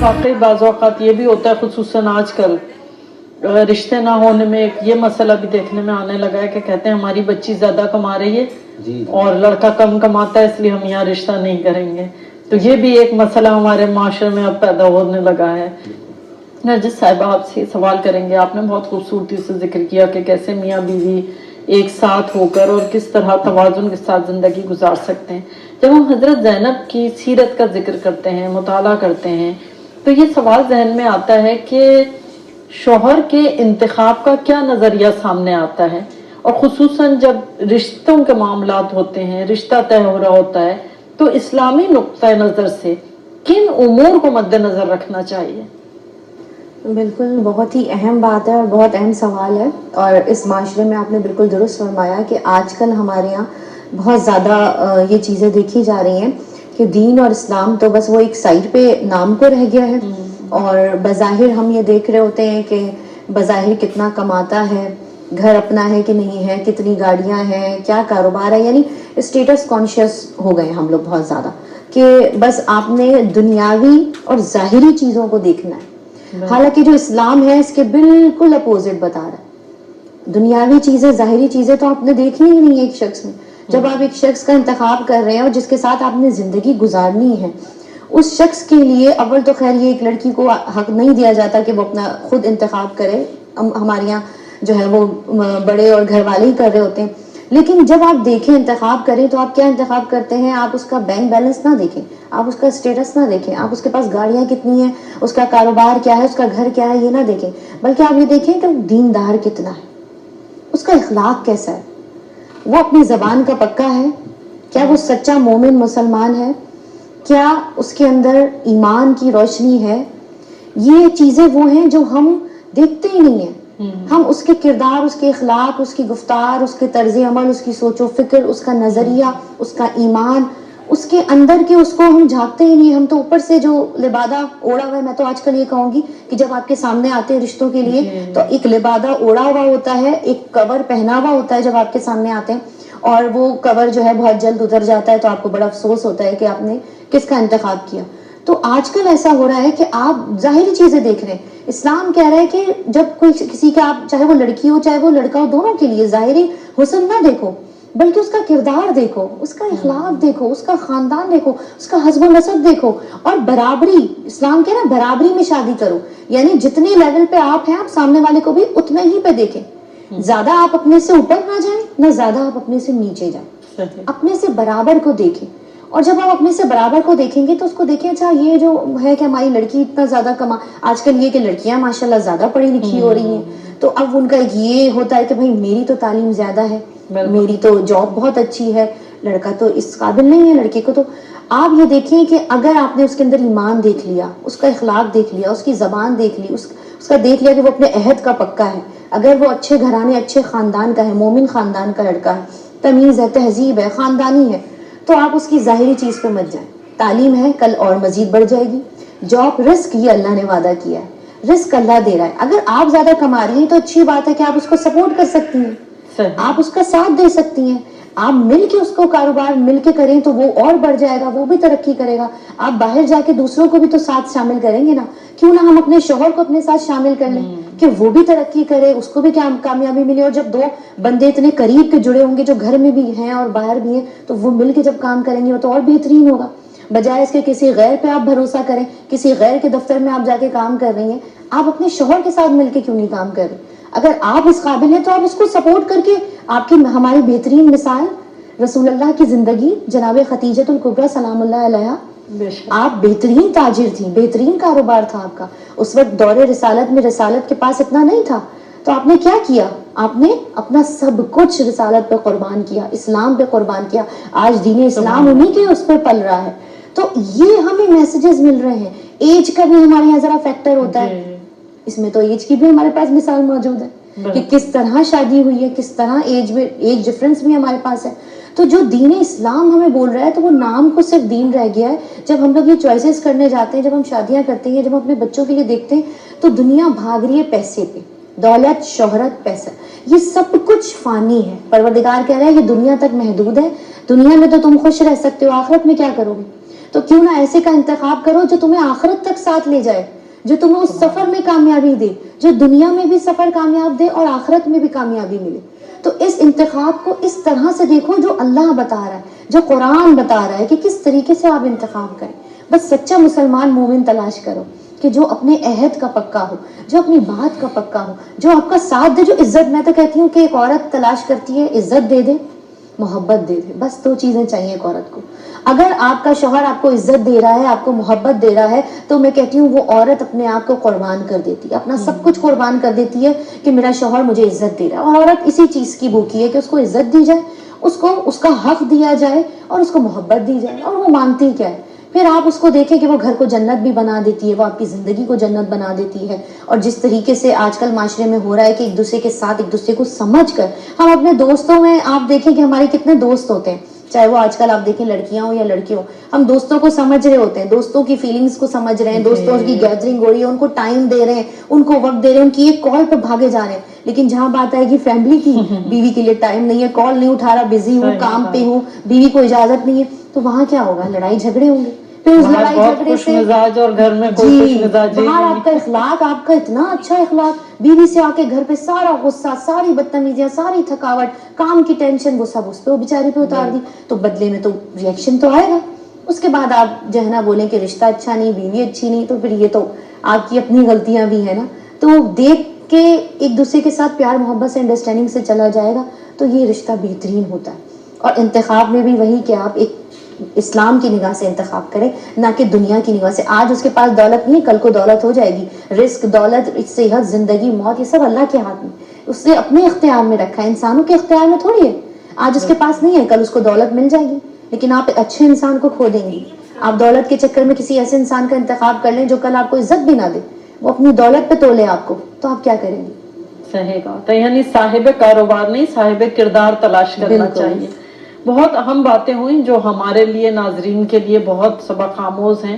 واقعی بعض اوقات یہ بھی ہوتا ہے، خصوصاً آج کل رشتے نہ ہونے میں ایک یہ مسئلہ بھی دیکھنے میں آنے لگا ہے کہ کہتے ہیں ہماری بچی زیادہ کما رہی ہے اور لڑکا کم کماتا ہے، اس لیے ہم یہاں رشتہ نہیں کریں گے. تو یہ بھی ایک مسئلہ ہمارے معاشرے میں اب پیدا ہونے لگا ہے. نرجس صاحبہ آپ سے سوال کریں گے. آپ نے بہت خوبصورتی سے ذکر کیا کہ کیسے میاں بیوی ایک ساتھ ہو کر اور کس طرح توازن کے ساتھ زندگی گزار سکتے ہیں. جب ہم حضرت زینب کی سیرت کا ذکر کرتے ہیں، مطالعہ کرتے ہیں، تو یہ سوال ذہن میں آتا ہے کہ شوہر کے انتخاب کا کیا نظریہ سامنے آتا ہے، اور خصوصاً جب رشتوں کے معاملات ہوتے ہیں، رشتہ طے ہو رہا ہوتا ہے، تو اسلامی نقطۂ نظر سے کن امور کو مد نظر رکھنا چاہیے؟ بالکل، بہت ہی اہم بات ہے اور بہت اہم سوال ہے. اور اس معاشرے میں آپ نے بالکل درست فرمایا کہ آج کل ہمارے یہاں بہت زیادہ یہ چیزیں دیکھی جا رہی ہیں کہ دین اور اسلام تو بس وہ ایک سائڈ پہ نام کو رہ گیا ہے، اور بظاہر ہم یہ دیکھ رہے ہوتے ہیں کہ بظاہر کتنا کماتا ہے، گھر اپنا ہے کہ نہیں ہے، کتنی گاڑیاں ہیں، کیا کاروبار ہے. یعنی اسٹیٹس کانشیس ہو گئے ہم لوگ بہت زیادہ کہ بس آپ نے دنیاوی اور ظاہری چیزوں کو دیکھنا ہے. حالانکہ جو اسلام ہے اس کے بالکل اپوزٹ بتا رہا ہے. دنیاوی چیزیں، ظاہری چیزیں تو آپ نے دیکھنی ہی نہیں ہے ایک شخص میں. جب آپ ایک شخص کا انتخاب کر رہے ہیں اور جس کے ساتھ آپ نے زندگی گزارنی ہے، اس شخص کے لیے اول تو خیر یہ ایک لڑکی کو حق نہیں دیا جاتا کہ وہ اپنا خود انتخاب کرے. ہمارے یہاں جو ہے وہ بڑے اور گھر والے ہی کر رہے ہوتے ہیں. لیکن جب آپ دیکھیں انتخاب کریں تو آپ کیا انتخاب کرتے ہیں؟ آپ اس کا بینک بیلنس نہ دیکھیں، آپ اس کا اسٹیٹس نہ دیکھیں، آپ اس کے پاس گاڑیاں کتنی ہیں، اس کا کاروبار کیا ہے، اس کا گھر کیا ہے، یہ نہ دیکھیں، بلکہ آپ یہ دیکھیں کہ وہ دیندار کتنا ہے، اس کا اخلاق کیسا ہے، وہ اپنی زبان کا پکا ہے، کیا وہ سچا مومن مسلمان ہے، کیا اس کے اندر ایمان کی روشنی ہے. یہ چیزیں وہ ہیں جو ہم دیکھتے ہی نہیں ہیں. ہم اس کے کردار، اس کے اخلاق، اس کی گفتار، اس کے طرز عمل، اس کی سوچ و فکر، اس کا نظریہ، اس کا ایمان، اس کے اندر کے اس کو ہم جھانکتے ہی نہیں. ہم تو اوپر سے جو لبادہ اوڑا ہوا ہے، میں تو آج کل یہ کہوں گی کہ جب آپ کے سامنے آتے ہیں رشتوں کے لیے تو ایک لبادہ اوڑا ہوا ہوتا ہے، ایک کور پہنا ہوا ہوتا ہے جب آپ کے سامنے آتے ہیں، اور وہ کور جو ہے بہت جلد اتر جاتا ہے تو آپ کو بڑا افسوس ہوتا ہے کہ آپ نے کس کا انتخاب کیا. تو آج کل ایسا ہو رہا ہے کہ آپ ظاہری چیزیں دیکھ رہے ہیں. اسلام کہہ رہا ہے کہ جب کوئی کسی کا، آپ چاہے وہ لڑکی ہو چاہے وہ لڑکا ہو، دونوں کے لیے ظاہری حسن نہ دیکھو بلکہ اس کا کردار دیکھو، اس کا اخلاق دیکھو، اس کا خاندان دیکھو، اس کا حسب و نسب دیکھو. اور برابری، اسلام کہہ رہا ہے برابری میں شادی کرو. یعنی جتنے لیول پہ آپ ہیں آپ سامنے والے کو بھی اتنا ہی پہ دیکھیں. زیادہ آپ اپنے سے اوپر نہ جائیں، نہ زیادہ آپ اپنے سے نیچے جائیں، اپنے سے برابر کو دیکھیں. اور جب آپ اپنے سے برابر کو دیکھیں گے تو اس کو دیکھیں اچھا یہ جو ہے کہ ہماری لڑکی اتنا زیادہ آج کل یہ کہ لڑکیاں ماشاءاللہ زیادہ پڑھی لکھی ہو رہی ہیں، تو اب ان کا ایک یہ ہوتا ہے کہ بھائی میری تو تعلیم زیادہ ہے، میری تو جاب بہت اچھی ہے، لڑکا تو اس قابل نہیں ہے، لڑکی کو تو. آپ یہ دیکھیں کہ اگر آپ نے اس کے اندر ایمان دیکھ لیا، اس کا اخلاق دیکھ لیا، اس کی زبان دیکھ لی، اس کا دیکھ لیا کہ وہ اپنے عہد کا پکا ہے، اگر وہ اچھے گھرانے اچھے خاندان کا ہے، مومن خاندان کا لڑکا ہے، تمیز ہے، تہذیب ہے، خاندانی ہے، تو آپ اس کی ظاہری چیز پہ مت جائیں. تعلیم ہے کل اور مزید بڑھ جائے گی. جاب، رزق یہ اللہ نے وعدہ کیا ہے، رزق اللہ دے رہا ہے. اگر آپ زیادہ کما رہی ہیں تو اچھی بات ہے کہ آپ اس کو سپورٹ کر سکتی ہیں، آپ اس کا ساتھ دے سکتی ہیں، آپ مل کے اس کو کاروبار مل کے کریں تو وہ اور بڑھ جائے گا، وہ بھی ترقی کرے گا. آپ باہر جا کے دوسروں کو بھی تو ساتھ شامل کریں گے نا. کیوں نہ ہم اپنے شوہر کو اپنے ساتھ شامل کر لیں کہ وہ بھی ترقی کرے، اس کو بھی کامیابی ملے. اور جب دو بندے اتنے قریب کے جڑے ہوں گے جو گھر میں بھی ہیں اور باہر بھی ہیں تو وہ مل کے جب کام کریں گے وہ تو اور بہترین ہوگا. بجائے اس کے کسی غیر پہ آپ بھروسہ کریں، کسی غیر کے دفتر میں آپ جا کے کام کر رہی ہیں، آپ اپنے شوہر کے ساتھ مل کے کیوں نہیں کام کر رہے؟ اگر آپ اس قابل ہیں تو آپ اس کو سپورٹ کر کے. آپ کی ہماری بہترین مثال رسول اللہ کی زندگی، جناب خدیجۃ الکبریٰ سلام اللہ علیہا. آپ بہترین تاجر تھیں، بہترین کاروبار تھا آپ کا. اس وقت دور رسالت میں رسالت کے پاس اتنا نہیں تھا، تو آپ نے کیا کیا؟ آپ نے اپنا سب کچھ رسالت پہ قربان کیا، اسلام پہ قربان کیا. آج دین اسلام انہی کے اس پہ پل رہا ہے. تو یہ ہمیں میسیجز مل رہے ہیں. ایج کا بھی ہمارے یہاں ذرا فیکٹر ہوتا ہے، اس میں تو ایج کی بھی ہمارے پاس مثال موجود ہے کہ کس طرح شادی ہوئی ہے، کس طرح ایج ڈفرنس بھی ہمارے پاس ہے. تو جو دین اسلام ہمیں بول رہا ہے تو وہ نام کو صرف دین رہ گیا ہے. جب ہم لوگ یہ چوائسیز کرنے جاتے ہیں، جب ہم شادیاں کرتے ہیں، جب ہم اپنے بچوں کے لیے دیکھتے ہیں تو دنیا بھاگ رہی ہے پیسے پہ، دولت، شہرت، پیسہ، یہ سب کچھ فانی ہے. پروردگار کہہ رہا ہے یہ دنیا تک محدود ہے، دنیا میں تو تم خوش رہ سکتے ہو، آخرت میں کیا کرو گے؟ تو کیوں نہ ایسے کا انتخاب کرو جو تمہیں آخرت تک ساتھ لے جائے, جو تمہیں اس سفر میں کامیابی دے, جو دنیا میں بھی سفر کامیاب دے اور آخرت میں بھی کامیابی ملے. تو اس انتخاب کو اس طرح سے دیکھو جو اللہ بتا رہا ہے, جو قرآن بتا رہا ہے کہ کس طریقے سے آپ انتخاب کریں. بس سچا مسلمان مومن تلاش کرو کہ جو اپنے عہد کا پکا ہو, جو اپنی بات کا پکا ہو, جو آپ کا ساتھ دے, جو عزت. میں تو کہتی ہوں کہ ایک عورت تلاش کرتی ہے عزت دے دے, محبت دے دے, بس 2 چیزیں چاہیے ایک عورت کو. اگر آپ کا شوہر آپ کو عزت دے رہا ہے, آپ کو محبت دے رہا ہے, تو میں کہتی ہوں وہ عورت اپنے آپ کو قربان کر دیتی ہے, اپنا سب کچھ قربان کر دیتی ہے کہ میرا شوہر مجھے عزت دے رہا ہے. اور عورت اسی چیز کی بھوکی ہے کہ اس کو عزت دی جائے, اس کو اس کا حق دیا جائے اور اس کو محبت دی جائے. اور وہ مانگتی کیا ہے؟ پھر آپ اس کو دیکھیں کہ وہ گھر کو جنت بھی بنا دیتی ہے, وہ آپ کی زندگی کو جنت بنا دیتی ہے. اور جس طریقے سے آج کل معاشرے میں ہو رہا ہے کہ ایک دوسرے کے ساتھ ایک دوسرے کو سمجھ کر, ہم اپنے دوستوں میں آپ دیکھیں کہ ہمارے کتنے دوست ہوتے ہیں, چاہے وہ آج کل آپ دیکھیں لڑکیاں ہوں یا لڑکے ہوں, ہم دوستوں کو سمجھ رہے ہوتے ہیں, دوستوں کی فیلنگز کو سمجھ رہے ہیں, دوستوں کی گیدرنگ ہو رہی ہے, ان کو ٹائم دے رہے ہیں, ان کو وقت دے رہے ہیں, ان کی ایک کال پہ بھاگے جا رہے ہیں. لیکن جہاں بات آئے گی فیملی کی, بیوی کے لیے ٹائم نہیں ہے, کال نہیں اٹھا رہا, بزی ہوں, کام پہ ہوں, بیوی کو اجازت نہیں ہے, تو وہاں کیا ہوگا؟ لڑائی جھگڑے ہوں گے. پھر اس باہر لڑائی بہت جھگڑے خوش سے مزاج اور گھر میں کوئی خوش جی مزاجی باہر نہیں آپ کا اخلاق, آپ کا اتنا اچھا اخلاق, بیوی سے آ کے گھر پہ سارا غصہ, ساری بدتمیزیاں, ساری تھکاوٹ, کام کی ٹینشن, وہ سب اس پہ بیچاری پہ اتار دی. تو بدلے میں تو ریئیکشن تو آئے گا. اس کے بعد آپ جو ہے نا بولیں کہ رشتہ اچھا نہیں, بیوی اچھی نہیں, تو پھر یہ تو آپ کی اپنی غلطیاں بھی ہیں نا. تو دیکھ کے ایک دوسرے کے ساتھ پیار محبت سے انڈرسٹینڈنگ سے چلا جائے گا تو یہ رشتہ بہترین ہوتا ہے. اور انتخاب میں بھی وہی کہ آپ ایک اسلام کی نگاہ سے انتخاب کریں, نہ کہ دنیا کی نگاہ سے. آج اس کے پاس دولت نہیں, کل کو دولت ہو جائے گی. رزق, دولت, صحت, زندگی, موت, یہ سب اللہ کے ہاتھ میں, اس نے اپنے اختیار میں رکھا ہے, انسانوں کے اختیار میں تھوڑی ہے. آج اس کے پاس نہیں ہے, کل اس کو دولت مل جائے گی, لیکن آپ ایک اچھے انسان کو کھو دیں گی. آپ دولت کے چکر میں کسی ایسے انسان کا انتخاب کر لیں جو کل آپ کو عزت بھی نہ دے, وہ اپنی دولت پہ تولے آپ کو, تو آپ کیا کریں گے؟ صحیح بات ہے. یعنی صاحب کاروبار نہیں, صاحب کردار تلاش کرنا چاہیے. بہت اہم باتیں ہوئی جو ہمارے لیے, ناظرین کے لیے بہت سبق آموز ہیں.